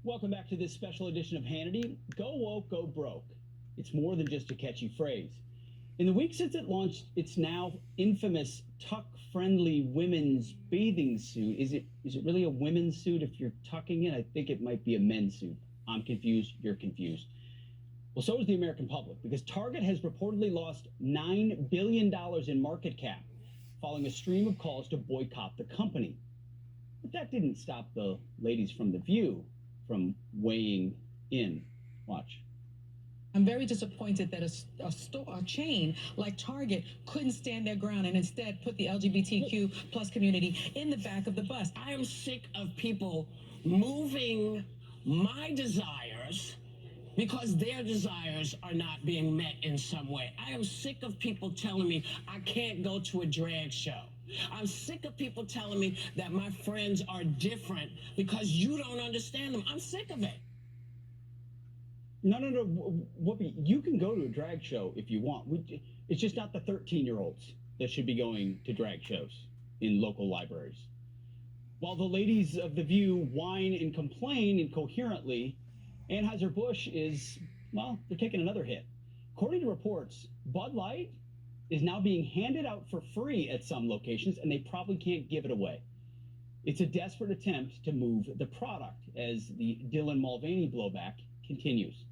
Welcome back to this special edition of Hannity. Go woke, go broke. It's more than just a catchy phrase. In the week since it launched, its now infamous tuck-friendly women's bathing suit. Is it really a women's suit if you're tucking it? I think it might be a men's suit. I'm confused. You're confused. Well, so is the American public, because Target has reportedly lost $9 billion in market cap following a stream of calls to boycott the company. But that didn't stop the ladies from The View from weighing in. Watch. I'm very disappointed that a chain like Target couldn't stand their ground and instead put the LGBTQ plus community in the back of the bus. I am sick of people moving my desires because their desires are not being met in some way. I am sick of people telling me I can't go to a drag show. I'm sick of people telling me that my friends are different because you don't understand them. I'm sick of it. No, Whoopi, you can go to a drag show if you want. It's just not the 13-year-olds that should be going to drag shows in local libraries. While the ladies of The View whine and complain incoherently, Anheuser-Busch is, well, they're taking another hit. According to reports, Bud Light is now being handed out for free at some locations, and they probably can't give it away. It's a desperate attempt to move the product as the Dylan Mulvaney blowback continues.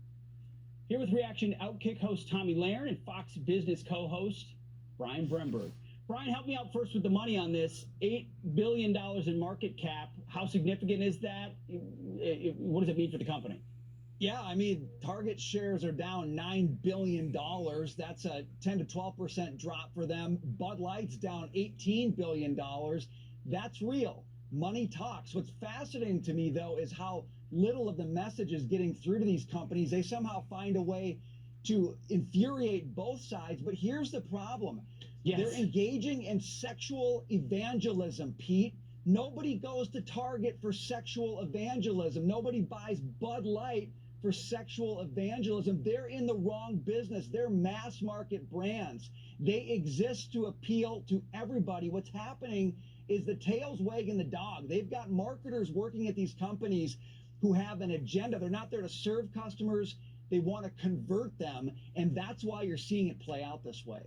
Here with reaction, Outkick host Tommy Lahren and Fox Business co-host Brian Bremberg. Brian, help me out first with the money on this. $8 billion in market cap. How significant is that? What does it mean for the company? Yeah, I mean, Target shares are down $9 billion. That's a 10 to 12% drop for them. Bud Light's down $18 billion. That's real. Money talks. What's fascinating to me, though, is how little of the message is getting through to these companies. They somehow find a way to infuriate both sides. But here's the problem. Yes. They're engaging in sexual evangelism, Pete. Nobody goes to Target for sexual evangelism. Nobody buys Bud Light for sexual evangelism. They're in the wrong business. They're mass market brands. They exist to appeal to everybody. What's happening is the tail's wagging the dog. They've got marketers working at these companies who have an agenda. They're not there to serve customers. They want to convert them, and that's why you're seeing it play out this way.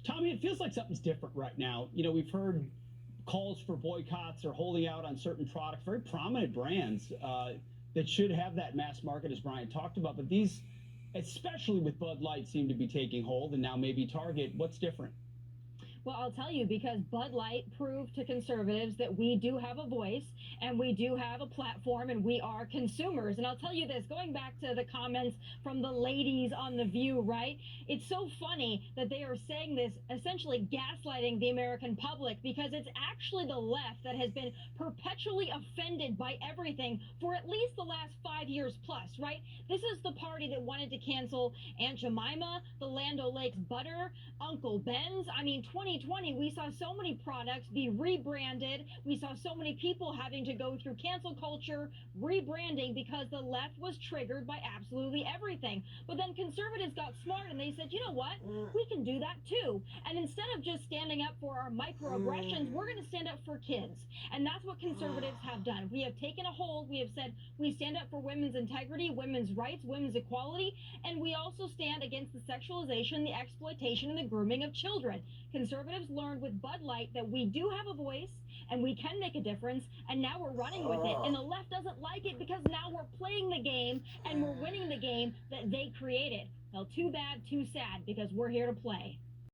Tommy, it feels like something's different right now. You know, we've heard calls for boycotts or holding out on certain products, very prominent brands that should have that mass market, as Brian talked about. But these, especially with Bud Light, seem to be taking hold, and now maybe Target. What's different? Well, I'll tell you, because Bud Light proved to conservatives that we do have a voice and we do have a platform and we are consumers. And I'll tell you this, going back to the comments from the ladies on The View, right? It's so funny that they are saying this, essentially gaslighting the American public, because it's actually the left that has been perpetually offended by everything for at least the last 5 years plus, right? This is the party that wanted to cancel Aunt Jemima, the Land O'Lakes butter, Uncle Ben's. I mean, 2020, we saw so many products be rebranded. We saw so many people having to go through cancel culture, rebranding, because the left was triggered by absolutely everything. But then conservatives got smart and they said, you know what? We can do that too. And instead of just standing up for our microaggressions, we're going to stand up for kids. And that's what conservatives have done. We have taken a hold. We have said we stand up for women's integrity, women's rights, women's equality, and we also stand against the sexualization, the exploitation, and the grooming of children. Conservatives learned with Bud Light that we do have a voice and we can make a difference, and now we're running with it. And the left doesn't like it because now we're playing the game and we're winning the game that they created. Well, too bad, too sad, because we're here to play.